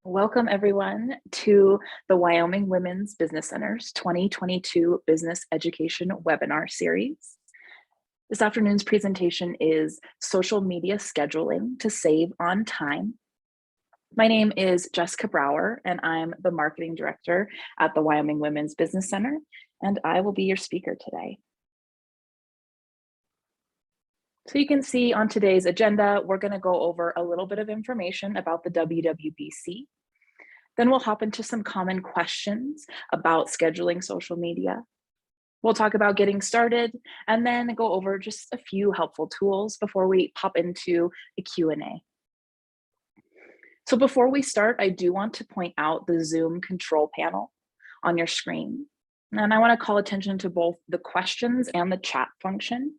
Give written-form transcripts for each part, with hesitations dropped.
Welcome everyone to the Wyoming Women's Business Center's 2022 Business Education Webinar Series. This afternoon's presentation is Social Media Scheduling to Save on Time. My name is Jessica Brower, and I'm the Marketing Director at the Wyoming Women's Business Center, and I will be your speaker today. So you can see on today's agenda, we're going to go over a little bit of information about the WWBC. Then we'll hop into some common questions about scheduling social media. We'll talk about getting started and then go over just a few helpful tools before we pop into a Q&A. So before we start, I do want to point out the Zoom control panel on your screen. And I want to call attention to both the questions and the chat function.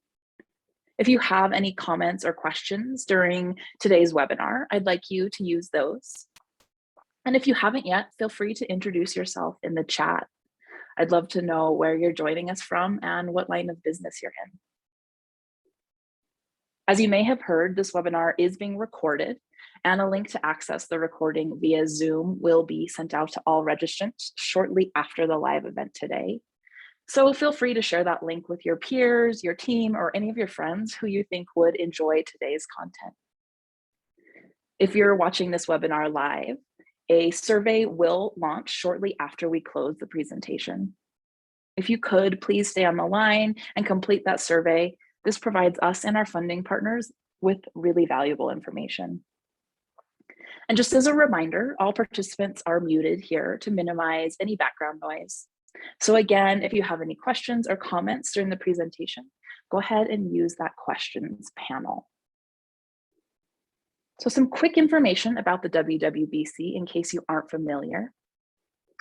If you have any comments or questions during today's webinar, I'd like you to use those. And if you haven't yet, feel free to introduce yourself in the chat. I'd love to know where you're joining us from and what line of business you're in. As you may have heard, this webinar is being recorded, and a link to access the recording via Zoom will be sent out to all registrants shortly after the live event today. So feel free to share that link with your peers, your team, or any of your friends who you think would enjoy today's content. If you're watching this webinar live, a survey will launch shortly after we close the presentation. If you could, please stay on the line and complete that survey. This provides us and our funding partners with really valuable information. And just as a reminder, all participants are muted here to minimize any background noise. So again, if you have any questions or comments during the presentation, go ahead and use that questions panel. So some quick information about the WWBC in case you aren't familiar.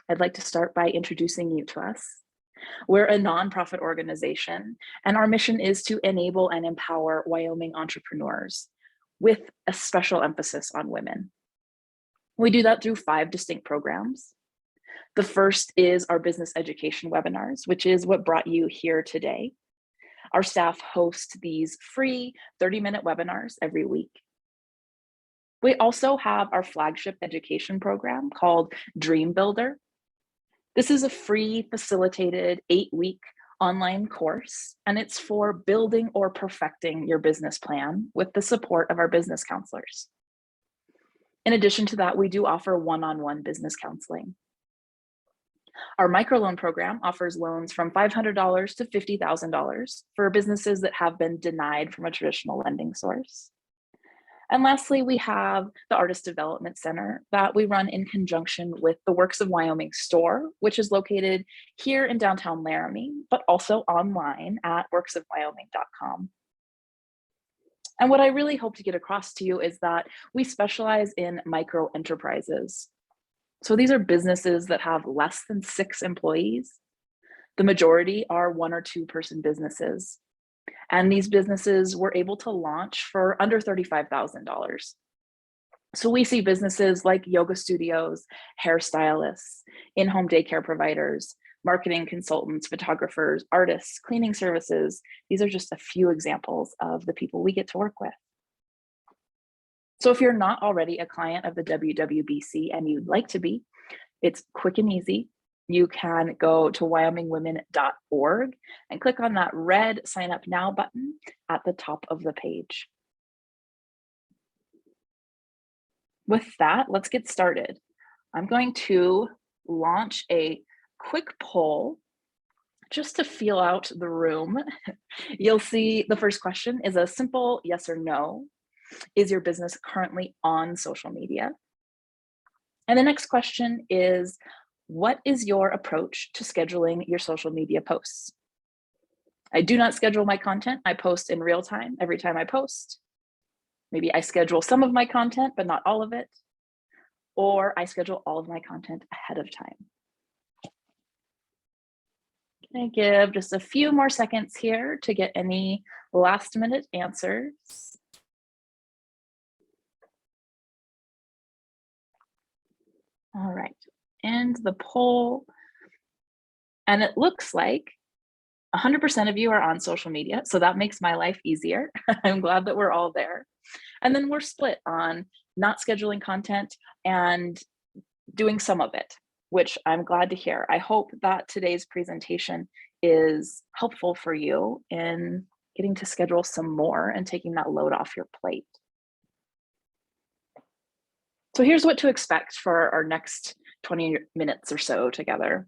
I'd like to start by introducing you to us. We're a nonprofit organization, and our mission is to enable and empower Wyoming entrepreneurs with a special emphasis on women. We do that through 5 distinct programs. The first is our business education webinars, which is what brought you here today. Our staff host these free 30-minute webinars every week. We also have our flagship education program called Dream Builder. This is a free facilitated 8-week online course, and it's for building or perfecting your business plan with the support of our business counselors. In addition to that, we do offer one-on-one business counseling. Our microloan program offers loans from $500 to $50,000 for businesses that have been denied from a traditional lending source. And lastly, we have the Artist Development Center that we run in conjunction with the Works of Wyoming store, which is located here in downtown Laramie, but also online at worksofwyoming.com. And what I really hope to get across to you is that we specialize in micro enterprises. So these are businesses that have less than 6 employees. The majority are 1 or 2 person businesses. And these businesses were able to launch for under $35,000. So we see businesses like yoga studios, hairstylists, in-home daycare providers, marketing consultants, photographers, artists, cleaning services. These are just a few examples of the people we get to work with. So if you're not already a client of the WWBC and you'd like to be, it's quick and easy. You can go to wyomingwomen.org and click on that red Sign Up Now button at the top of the page. With that, let's get started. I'm going to launch a quick poll just to feel out the room. You'll see the first question is a simple yes or no. Is your business currently on social media? And the next question is, what is your approach to scheduling your social media posts? I do not schedule my content. I post in real time every time I post. Maybe I schedule some of my content, but not all of it. Or I schedule all of my content ahead of time. Can I give just a few more seconds here to get any last minute answers? All right, end the poll. And it looks like 100% of you are on social media, so that makes my life easier. I'm glad that we're all there. And then we're split on not scheduling content and doing some of it, which I'm glad to hear. I hope that today's presentation is helpful for you in getting to schedule some more and taking that load off your plate. So here's what to expect for our next 20 minutes or so together.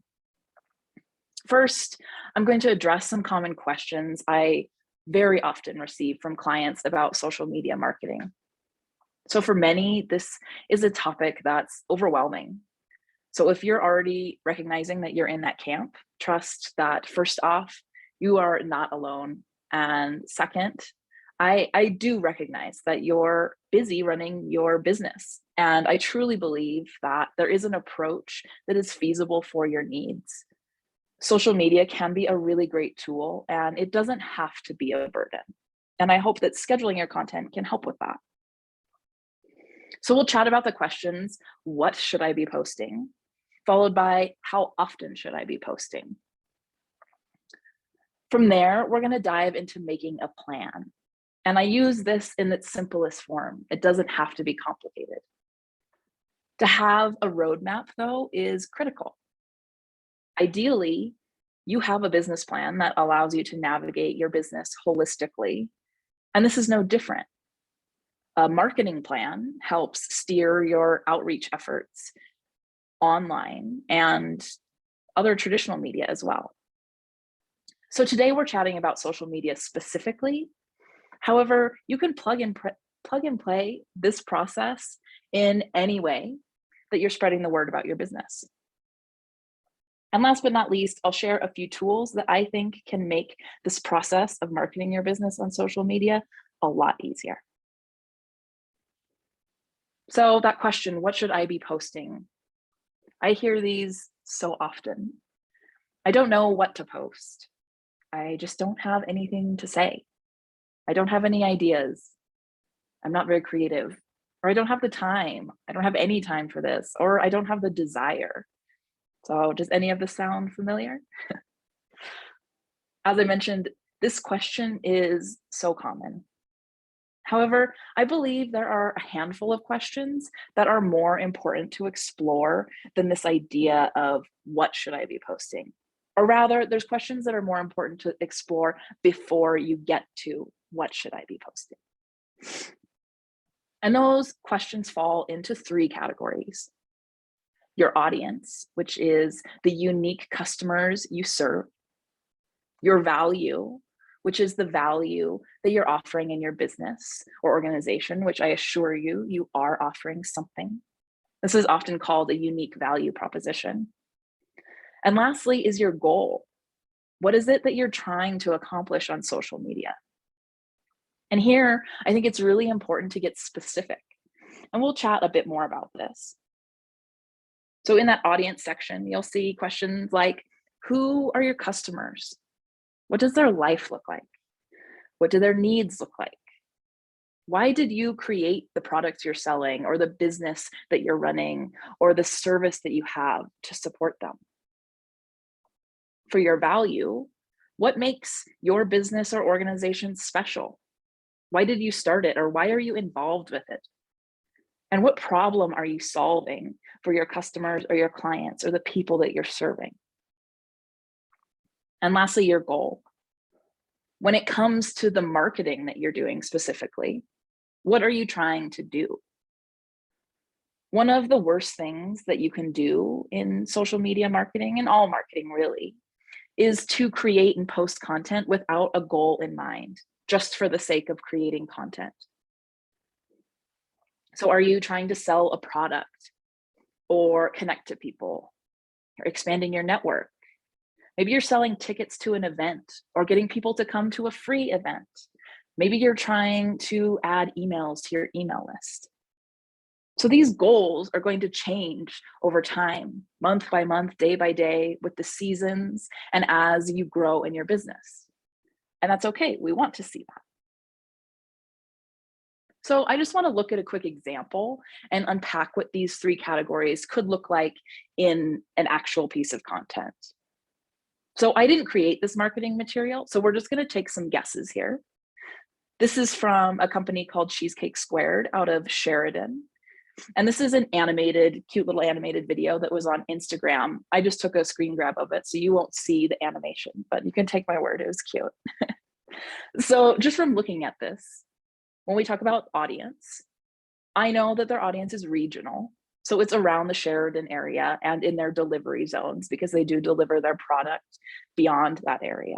First, I'm going to address some common questions I very often receive from clients about social media marketing. So for many, this is a topic that's overwhelming. So if you're already recognizing that you're in that camp, trust that first off, you are not alone. And second, I do recognize that you're busy running your business. And I truly believe that there is an approach that is feasible for your needs. Social media can be a really great tool, and it doesn't have to be a burden. And I hope that scheduling your content can help with that. So we'll chat about the questions, what should I be posting? Followed by how often should I be posting? From there, we're going to dive into making a plan. And I use this in its simplest form. It doesn't have to be complicated. To have a roadmap, though, is critical. Ideally, you have a business plan that allows you to navigate your business holistically, and this is no different. A marketing plan helps steer your outreach efforts online and other traditional media as well. So today we're chatting about social media specifically. However, you can plug and play this process in any way that you're spreading the word about your business. And last but not least, I'll share a few tools that I think can make this process of marketing your business on social media a lot easier. So that question, what should I be posting? I hear these so often. I don't know what to post. I just don't have anything to say. I don't have any ideas. I'm not very creative, or I don't have the time. I don't have any time for this, or I don't have the desire. So does any of this sound familiar? As I mentioned, this question is so common. However, I believe there are a handful of questions that are more important to explore than this idea of what should I be posting? Or rather, there's questions that are more important to explore before you get to what should I be posting? And those questions fall into three categories. Your audience, which is the unique customers you serve. Your value, which is the value that you're offering in your business or organization, which I assure you, you are offering something. This is often called a unique value proposition. And lastly is your goal. What is it that you're trying to accomplish on social media? And here, I think it's really important to get specific. And we'll chat a bit more about this. So in that audience section, you'll see questions like, who are your customers? What does their life look like? What do their needs look like? Why did you create the products you're selling or the business that you're running or the service that you have to support them? For your value, what makes your business or organization special? Why did you start it, or why are you involved with it? And what problem are you solving for your customers or your clients or the people that you're serving? And lastly, your goal. When it comes to the marketing that you're doing specifically, what are you trying to do? One of the worst things that you can do in social media marketing, and all marketing really, is to create and post content without a goal in mind, just for the sake of creating content. So are you trying to sell a product or connect to people or expanding your network? Maybe you're selling tickets to an event or getting people to come to a free event. Maybe you're trying to add emails to your email list. So these goals are going to change over time, month by month, day by day, with the seasons and as you grow in your business. And that's okay. We want to see that. So I just want to look at a quick example and unpack what these three categories could look like in an actual piece of content. So I didn't create this marketing material, so we're just going to take some guesses here. This is from a company called Cheesecake Squared out of Sheridan. And this is an animated, cute little animated video that was on Instagram. I just took a screen grab of it, so you won't see the animation, but you can take my word, it was cute. So just from looking at this, when we talk about audience, I know that their audience is regional. So it's around the Sheridan area and in their delivery zones because they do deliver their product beyond that area.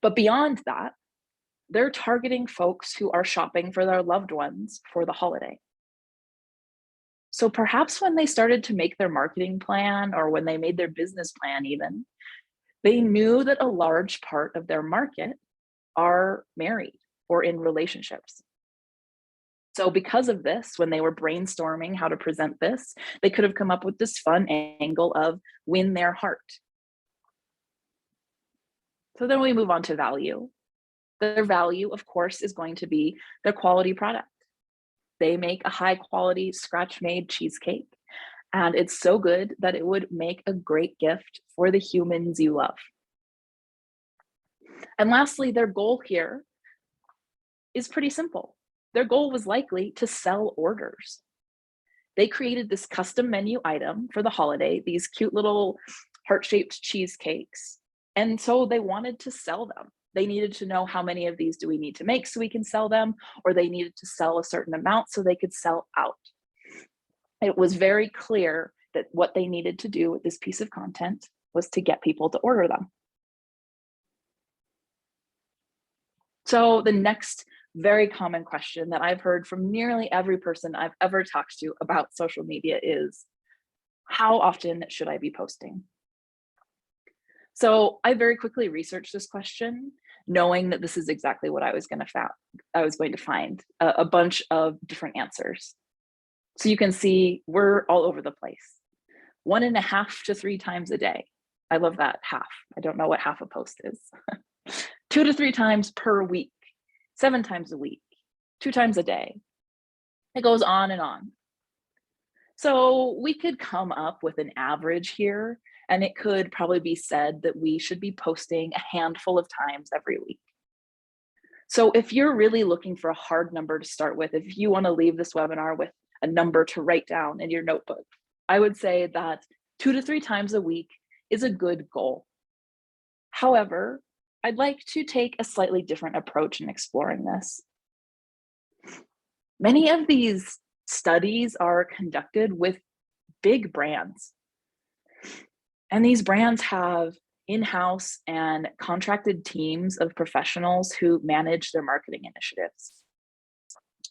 But beyond that, they're targeting folks who are shopping for their loved ones for the holiday. So perhaps when they started to make their marketing plan or when they made their business plan even, they knew that a large part of their market are married or in relationships. So because of this, when they were brainstorming how to present this, they could have come up with this fun angle of win their heart. So then we move on to value. Their value, of course, is going to be their quality product. They make a high quality scratch-made cheesecake, and it's so good that it would make a great gift for the humans you love. And lastly, their goal here is pretty simple. Their goal was likely to sell orders. They created this custom menu item for the holiday, these cute little heart-shaped cheesecakes. And so they wanted to sell them. They needed to know how many of these do we need to make so we can sell them, or they needed to sell a certain amount so they could sell out. It was very clear that what they needed to do with this piece of content was to get people to order them. So the next very common question that I've heard from nearly every person I've ever talked to about social media is, how often should I be posting? So I very quickly researched this question, knowing that this is exactly what I was going to find a bunch of different answers. So you can see we're all over the place. 1.5 to 3 times a day. I love that half. I don't know what half a post is. 2 to 3 times per week, 7 times a week, 2 times a day. It goes on and on. So we could come up with an average here, and it could probably be said that we should be posting a handful of times every week. So if you're really looking for a hard number to start with, if you want to leave this webinar with a number to write down in your notebook, I would say that 2 to 3 times a week is a good goal. However, I'd like to take a slightly different approach in exploring this. Many of these studies are conducted with big brands. And these brands have in-house and contracted teams of professionals who manage their marketing initiatives.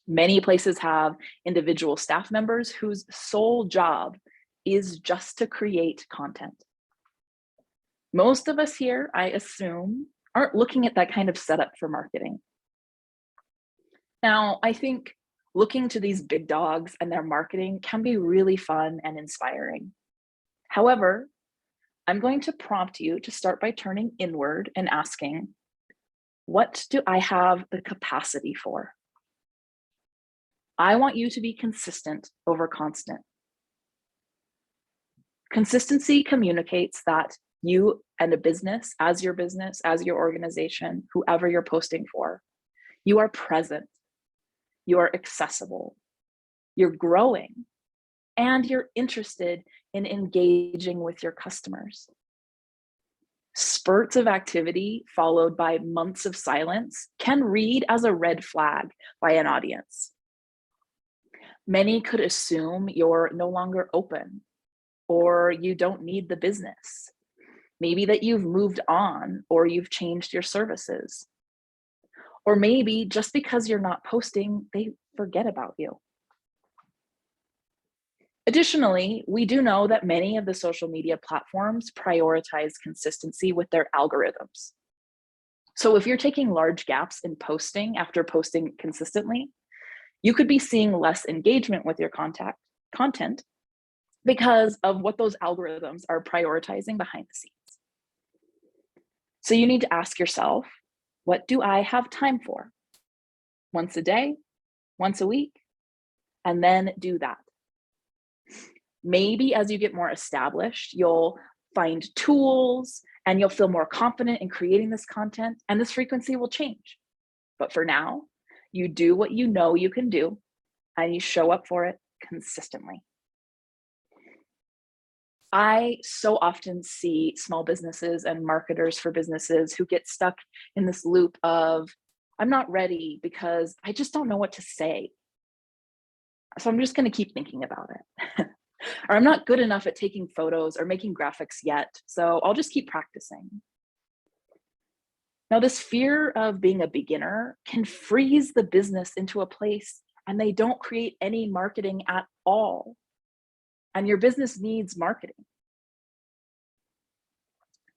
Many places have individual staff members whose sole job is just to create content. Most of us here, I assume, aren't looking at that kind of setup for marketing. Now, I think looking to these big dogs and their marketing can be really fun and inspiring. However, I'm going to prompt you to start by turning inward and asking, what do I have the capacity for? I want you to be consistent over constant. Consistency communicates that you and a business, as your organization, whoever you're posting for, you are present, you are accessible, you're growing, and you're interested in engaging with your customers. Spurts of activity followed by months of silence can read as a red flag by an audience. Many could assume you're no longer open or you don't need the business. Maybe that you've moved on or you've changed your services. Or maybe just because you're not posting, they forget about you. Additionally, we do know that many of the social media platforms prioritize consistency with their algorithms. So if you're taking large gaps in posting after posting consistently, you could be seeing less engagement with your content because of what those algorithms are prioritizing behind the scenes. So you need to ask yourself, what do I have time for? Once a day, once a week, and then do that. Maybe as you get more established, you'll find tools and you'll feel more confident in creating this content, and this frequency will change. But for now, you do what you know you can do, and you show up for it consistently. I so often see small businesses and marketers for businesses who get stuck in this loop of, I'm not ready because I just don't know what to say. So I'm just going to keep thinking about it. Or I'm not good enough at taking photos or making graphics yet, so I'll just keep practicing. Now, this fear of being a beginner can freeze the business into a place and they don't create any marketing at all. And your business needs marketing.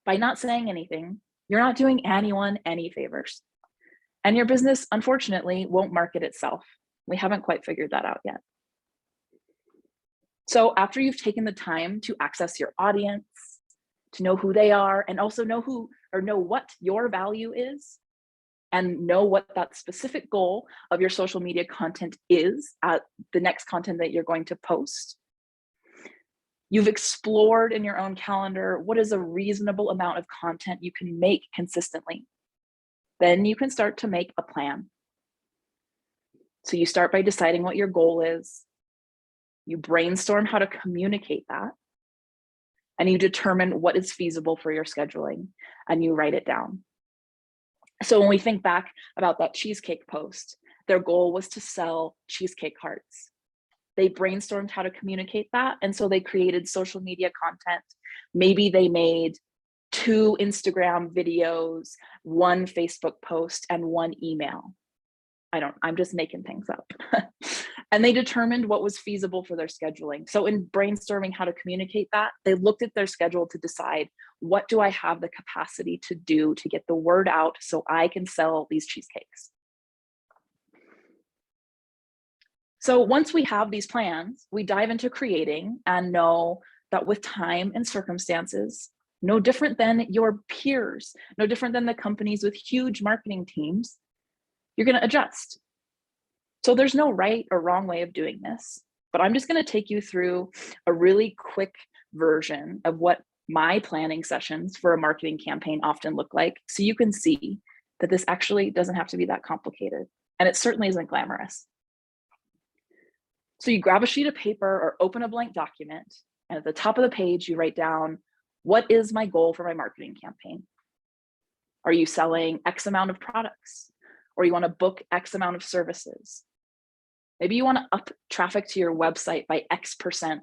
By not saying anything, you're not doing anyone any favors. And your business, unfortunately, won't market itself. We haven't quite figured that out yet. So after you've taken the time to access your audience, to know who they are, and also know what your value is, and know what that specific goal of your social media content is at the next content that you're going to post, you've explored in your own calendar what is a reasonable amount of content you can make consistently. Then you can start to make a plan. So you start by deciding what your goal is. You brainstorm how to communicate that. And you determine what is feasible for your scheduling, and you write it down. So when we think back about that cheesecake post, their goal was to sell cheesecake hearts. They brainstormed how to communicate that, and so they created social media content. Maybe they made 2 Instagram videos, 1 Facebook post, and 1 email. I'm just making things up. And they determined what was feasible for their scheduling. So in brainstorming how to communicate that, they looked at their schedule to decide, what do I have the capacity to do to get the word out so I can sell these cheesecakes? So once we have these plans, we dive into creating and know that with time and circumstances, no different than your peers, no different than the companies with huge marketing teams, you're going to adjust. So there's no right or wrong way of doing this, but I'm just going to take you through a really quick version of what my planning sessions for a marketing campaign often look like, so you can see that this actually doesn't have to be that complicated, and it certainly isn't glamorous. So you grab a sheet of paper or open a blank document, and at the top of the page, you write down, what is my goal for my marketing campaign? Are you selling X amount of products? Or you want to book X amount of services? Maybe you want to up traffic to your website by X%,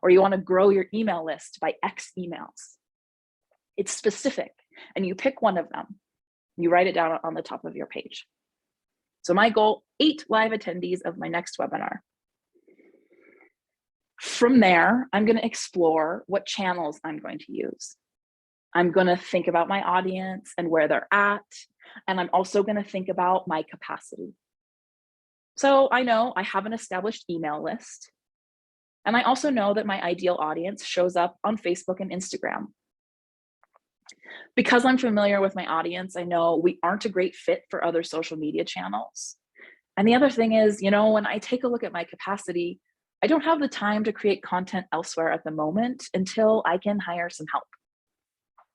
or you want to grow your email list by X emails. It's specific, and you pick one of them. You write it down on the top of your page. So my goal, 8 live attendees of my next webinar. From there, I'm going to explore what channels I'm going to use. I'm going to think about my audience and where they're at, and I'm also going to think about my capacity. So I know I have an established email list, and I also know that my ideal audience shows up on Facebook and Instagram. Because I'm familiar with my audience, I know we aren't a great fit for other social media channels. And the other thing is, when I take a look at my capacity, I don't have the time to create content elsewhere at the moment until I can hire some help.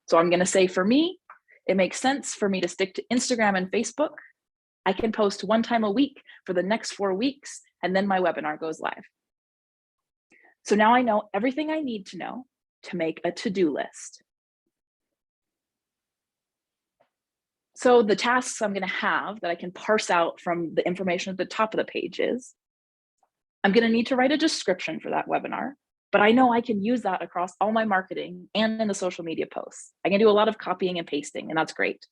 So I'm going to say, for me, it makes sense for me to stick to Instagram and Facebook. I can post 1 time a week for the next 4 weeks, and then my webinar goes live. So now I know everything I need to know to make a to-do list. So the tasks I'm going to have that I can parse out from the information at the top of the page is, I'm going to need to write a description for that webinar, but I know I can use that across all my marketing and in the social media posts. I can do a lot of copying and pasting, and that's great.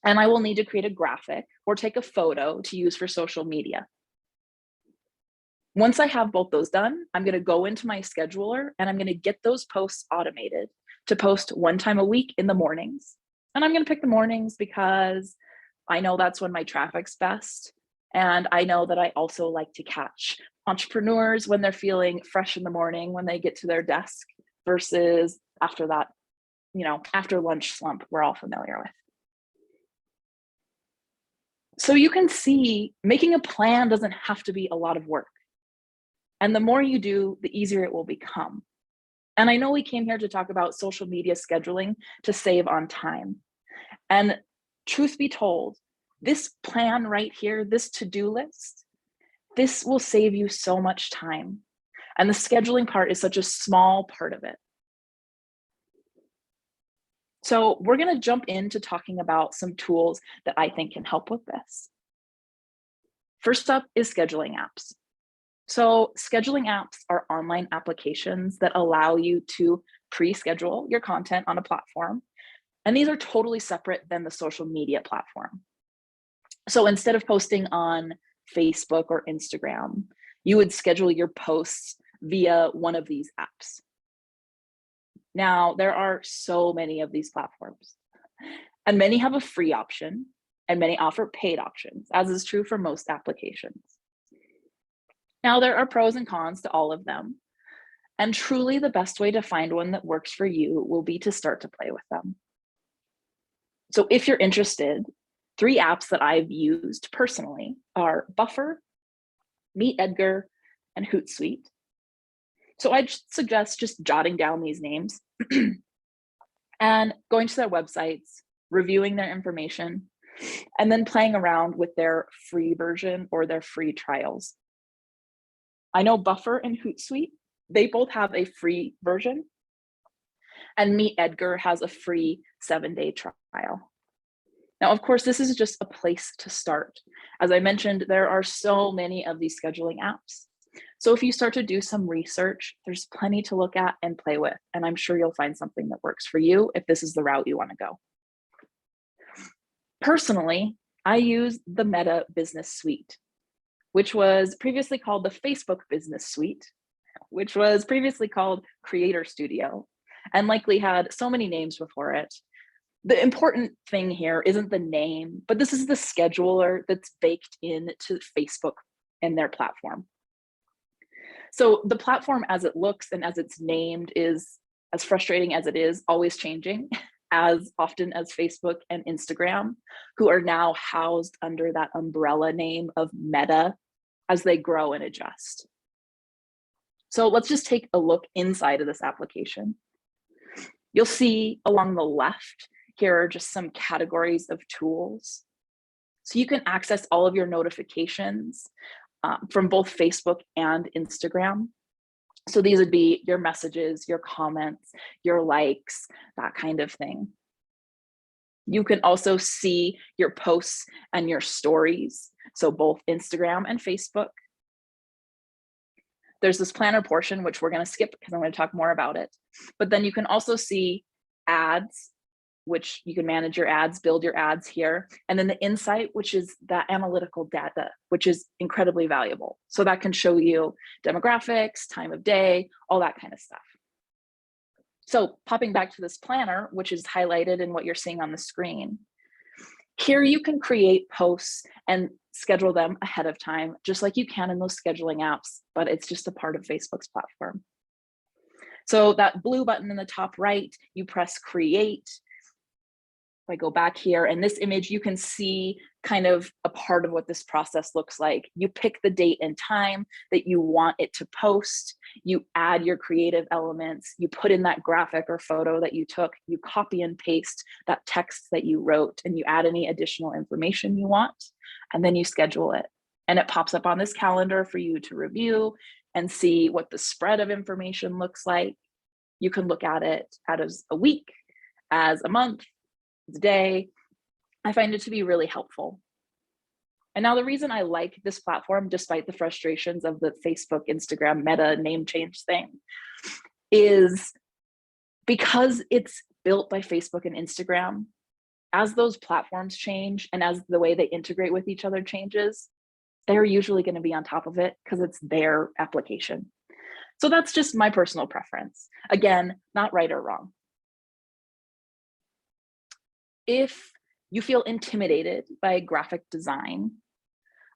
And I will need to create a graphic or take a photo to use for social media. Once I have both those done, I'm going to go into my scheduler and I'm going to get those posts automated to post 1 time a week in the mornings. And I'm going to pick the mornings because I know that's when my traffic's best. And I know that I also like to catch entrepreneurs when they're feeling fresh in the morning, when they get to their desk, versus after that, after lunch slump we're all familiar with. So you can see, making a plan doesn't have to be a lot of work. And the more you do, the easier it will become. And I know we came here to talk about social media scheduling to save on time. And truth be told, this plan right here, this to-do list, This will save you so much time. And the scheduling part is such a small part of it. So we're going to jump into talking about some tools that I think can help with this. First up is scheduling apps. So scheduling apps are online applications that allow you to pre-schedule your content on a platform. And these are totally separate than the social media platform. So instead of posting on Facebook or Instagram, you would schedule your posts via one of these apps. Now, there are so many of these platforms, and many have a free option, and many offer paid options, as is true for most applications. Now, there are pros and cons to all of them, and truly the best way to find one that works for you will be to start to play with them. So if you're interested, 3 apps that I've used personally are Buffer, Meet Edgar, and Hootsuite. So I'd suggest just jotting down these names and going to their websites, reviewing their information, and then playing around with their free version or their free trials. I know Buffer and Hootsuite, they both have a free version, and Meet Edgar has a free 7-day trial. Now, of course, this is just a place to start. As I mentioned, there are so many of these scheduling apps. So if you start to do some research, there's plenty to look at and play with, and I'm sure you'll find something that works for you if this is the route you want to go. Personally, I use the Meta Business Suite, which was previously called the Facebook Business Suite, which was previously called Creator Studio, and likely had so many names before it. The important thing here isn't the name, but this is the scheduler that's baked into Facebook and their platform. So the platform as it looks and as it's named is, as frustrating as it is, always changing, as often as Facebook and Instagram, who are now housed under that umbrella name of Meta as they grow and adjust. So let's just take a look inside of this application. You'll see along the left, here are just some categories of tools. So you can access all of your notifications from both Facebook and Instagram. So these would be your messages, your comments, your likes, that kind of thing. You can also see your posts and your stories, so both Instagram and Facebook. There's this planner portion, which we're going to skip because I'm going to talk more about it. But then you can also see ads, which you can manage your ads, build your ads here. And then the insight, which is that analytical data, which is incredibly valuable. So that can show you demographics, time of day, all that kind of stuff. So popping back to this planner, which is highlighted in what you're seeing on the screen, here you can create posts and schedule them ahead of time, just like you can in those scheduling apps, but it's just a part of Facebook's platform. So that blue button in the top right, you press create. If I go back here, and this image, you can see kind of a part of what this process looks like. You pick the date and time that you want it to post, you add your creative elements, you put in that graphic or photo that you took, you copy and paste that text that you wrote, and you add any additional information you want, and then you schedule it. And it pops up on this calendar for you to review and see what the spread of information looks like. You can look at it as a week, as a month, day. I find it to be really helpful. And now the reason I like this platform, despite the frustrations of the Facebook, Instagram, Meta name change thing, is because it's built by Facebook and Instagram. As those platforms change and as the way they integrate with each other changes, they're usually going to be on top of it because it's their application. So that's just my personal preference. Again, not right or wrong. If you feel intimidated by graphic design,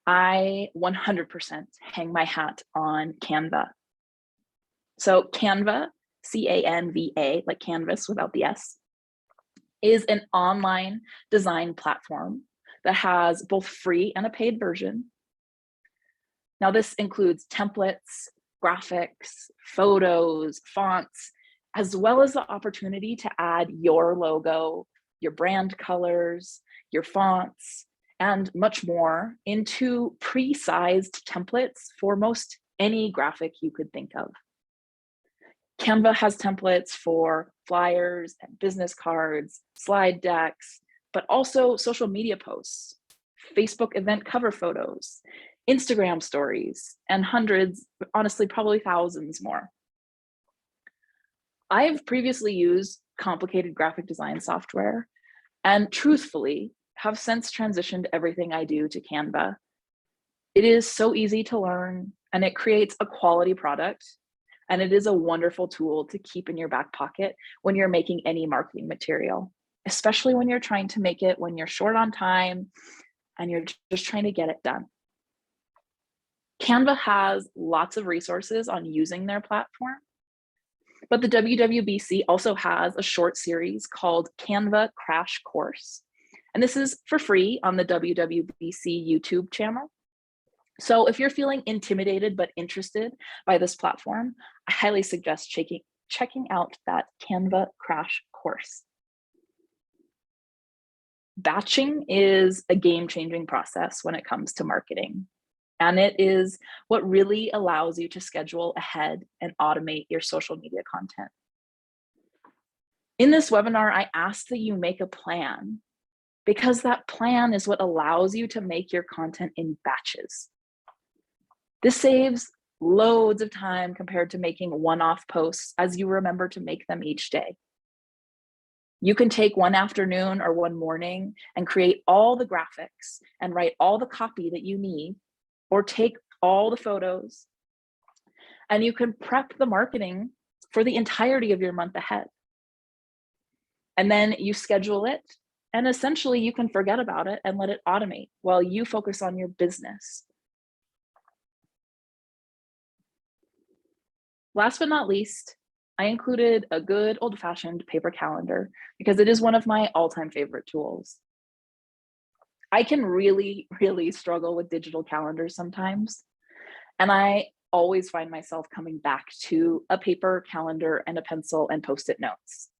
I 100% hang my hat on Canva. So Canva, C-A-N-V-A, like canvas without the S, is an online design platform that has both free and a paid version. Now this includes templates, graphics, photos, fonts, as well as the opportunity to add your logo, your brand colors, your fonts, and much more into pre-sized templates for most any graphic you could think of. Canva has templates for flyers and business cards, slide decks, but also social media posts, Facebook event cover photos, Instagram stories, and hundreds, honestly, probably thousands more. I've previously used complicated graphic design software and truthfully have since transitioned everything I do to Canva. It is so easy to learn and it creates a quality product. And it is a wonderful tool to keep in your back pocket when you're making any marketing material, especially when you're trying to make it when you're short on time and you're just trying to get it done. Canva has lots of resources on using their platform, but the WWBC also has a short series called Canva Crash Course. And this is for free on the WWBC YouTube channel. So if you're feeling intimidated but interested by this platform, I highly suggest checking out that Canva Crash Course. Batching is a game-changing process when it comes to marketing, and it is what really allows you to schedule ahead and automate your social media content. In this webinar, I ask that you make a plan because that plan is what allows you to make your content in batches. This saves loads of time compared to making one-off posts as you remember to make them each day. You can take one afternoon or one morning and create all the graphics and write all the copy that you need, or take all the photos, and you can prep the marketing for the entirety of your month ahead. And then you schedule it, and essentially you can forget about it and let it automate while you focus on your business. Last but not least, I included a good old-fashioned paper calendar because it is one of my all-time favorite tools. I can really struggle with digital calendars sometimes, and I always find myself coming back to a paper calendar and a pencil and post-it notes.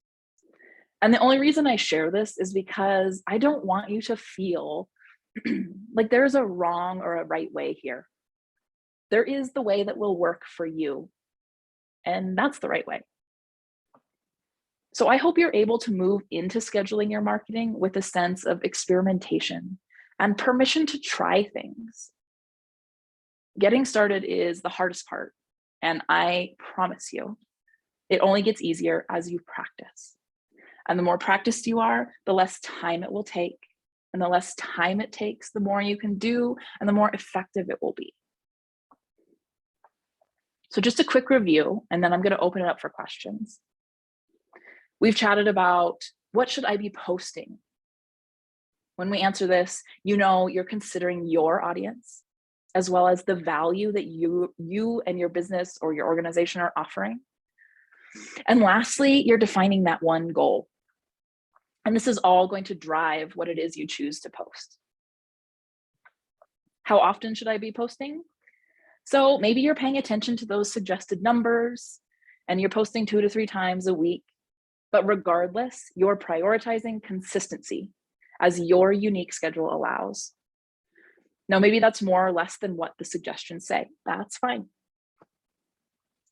And the only reason I share this is because I don't want you to feel like there's a wrong or a right way here. There is the way that will work for you. And that's the right way. So I hope you're able to move into scheduling your marketing with a sense of experimentation and permission to try things. Getting started is the hardest part, and I promise you, it only gets easier as you practice. And the more practiced you are, the less time it will take. And the less time it takes, the more you can do and the more effective it will be. So just a quick review, and then I'm going to open it up for questions. We've chatted about what should I be posting? When we answer this, you know you're considering your audience, as well as the value that you and your business or your organization are offering. And lastly, you're defining that one goal. And this is all going to drive what it is you choose to post. How often should I be posting? So maybe you're paying attention to those suggested numbers and you're posting 2 to 3 times a week, but regardless, you're prioritizing consistency as your unique schedule allows. Now, maybe that's more or less than what the suggestions say. That's fine.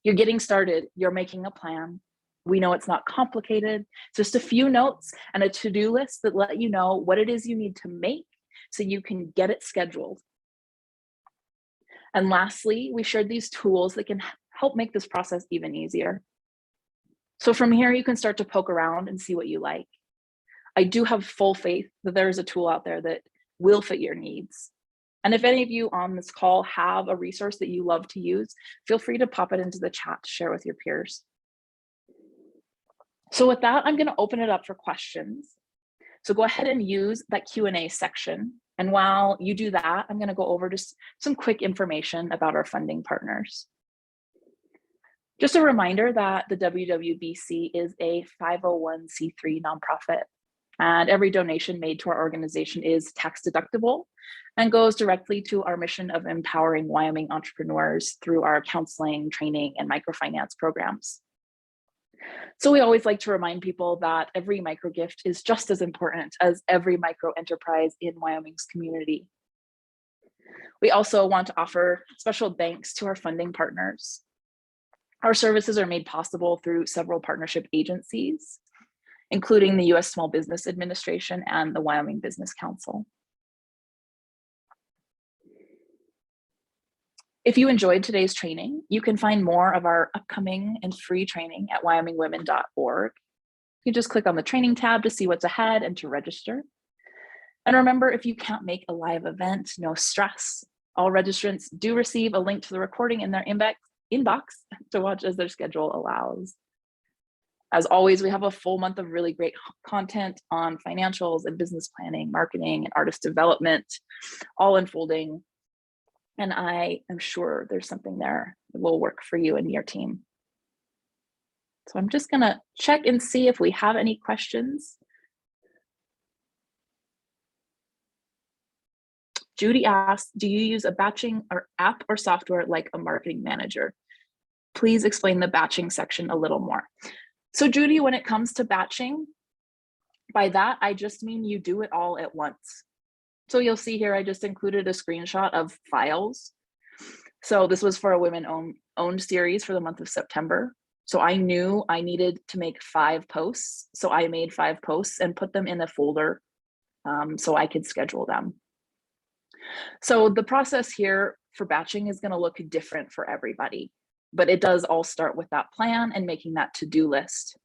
You're getting started, you're making a plan. We know it's not complicated, just a few notes and a to-do list that let you know what it is you need to make so you can get it scheduled. And lastly, we shared these tools that can help make this process even easier. So from here, you can start to poke around and see what you like. I do have full faith that there is a tool out there that will fit your needs. And if any of you on this call have a resource that you love to use, feel free to pop it into the chat to share with your peers. So with that, I'm going to open it up for questions. So go ahead and use that Q&A section. And while you do that, I'm going to go over just some quick information about our funding partners. Just a reminder that the WWBC is a 501c3 nonprofit, and every donation made to our organization is tax deductible and goes directly to our mission of empowering Wyoming entrepreneurs through our counseling, training, and microfinance programs. So we always like to remind people that every micro gift is just as important as every micro enterprise in Wyoming's community. We also want to offer special thanks to our funding partners. Our services are made possible through several partnership agencies, including the U.S. Small Business Administration and the Wyoming Business Council. If you enjoyed today's training, you can find more of our upcoming and free training at wyomingwomen.org. You just click on the training tab to see what's ahead and to register. And remember, if you can't make a live event, no stress. All registrants do receive a link to the recording in their inbox to watch as their schedule allows. As always, we have a full month of really great content on financials and business planning, marketing, and artist development, all unfolding. And I am sure there's something there that will work for you and your team. So I'm just gonna check and see if we have any questions. Judy asks, do you use a batching or app or software like a marketing manager? Please explain the batching section a little more. So Judy, when it comes to batching, by that, I just mean you do it all at once. So you'll see here, I just included a screenshot of files. So this was for a women-owned series for the month of September. So I knew I needed to make 5 posts. So I made 5 posts and put them in a folder so I could schedule them. So the process here for batching is going to look different for everybody, but it does all start with that plan and making that to-do list.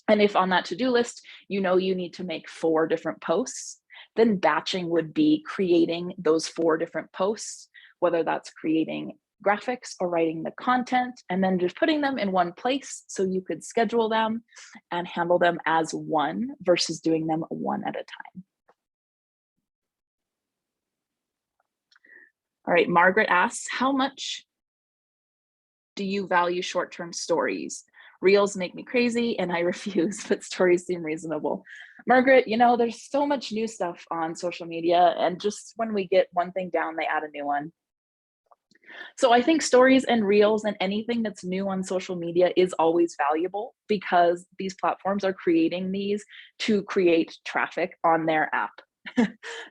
And if on that to-do list, you know you need to make 4 different posts, then batching would be creating those 4 different posts, whether that's creating graphics or writing the content, and then just putting them in one place so you could schedule them and handle them as one versus doing them one at a time. All right, Margaret asks, how much do you value short-term stories? Reels make me crazy and I refuse, but stories seem reasonable. Margaret, you know, there's so much new stuff on social media, and just when we get one thing down, they add a new one. So I think stories and reels and anything that's new on social media is always valuable because these platforms are creating these to create traffic on their app.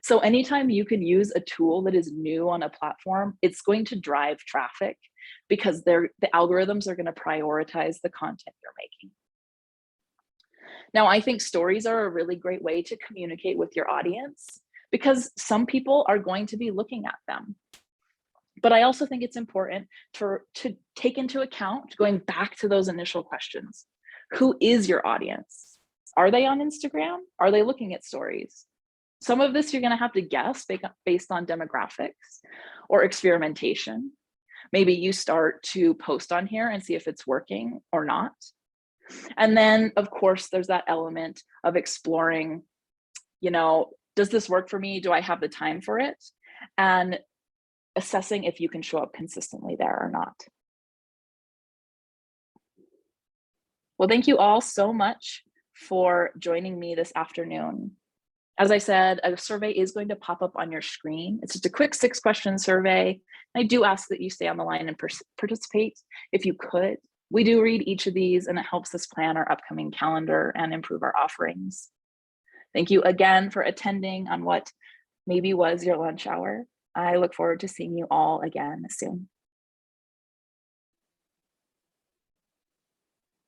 So anytime you can use a tool that is new on a platform, it's going to drive traffic because the algorithms are going to prioritize the content you're making. Now, I think stories are a really great way to communicate with your audience because some people are going to be looking at them. But I also think it's important to take into account, going back to those initial questions. Who is your audience? Are they on Instagram? Are they looking at stories? Some of this you're going to have to guess based on demographics or experimentation. Maybe you start to post on here and see if it's working or not. And then, of course, there's that element of exploring, you know, does this work for me? Do I have the time for it? And assessing if you can show up consistently there or not. Well, thank you all so much for joining me this afternoon. As I said, a survey is going to pop up on your screen. It's just a quick 6-question survey. I do ask that you stay on the line and participate if you could. We do read each of these and it helps us plan our upcoming calendar and improve our offerings. Thank you again for attending on what maybe was your lunch hour. I look forward to seeing you all again soon.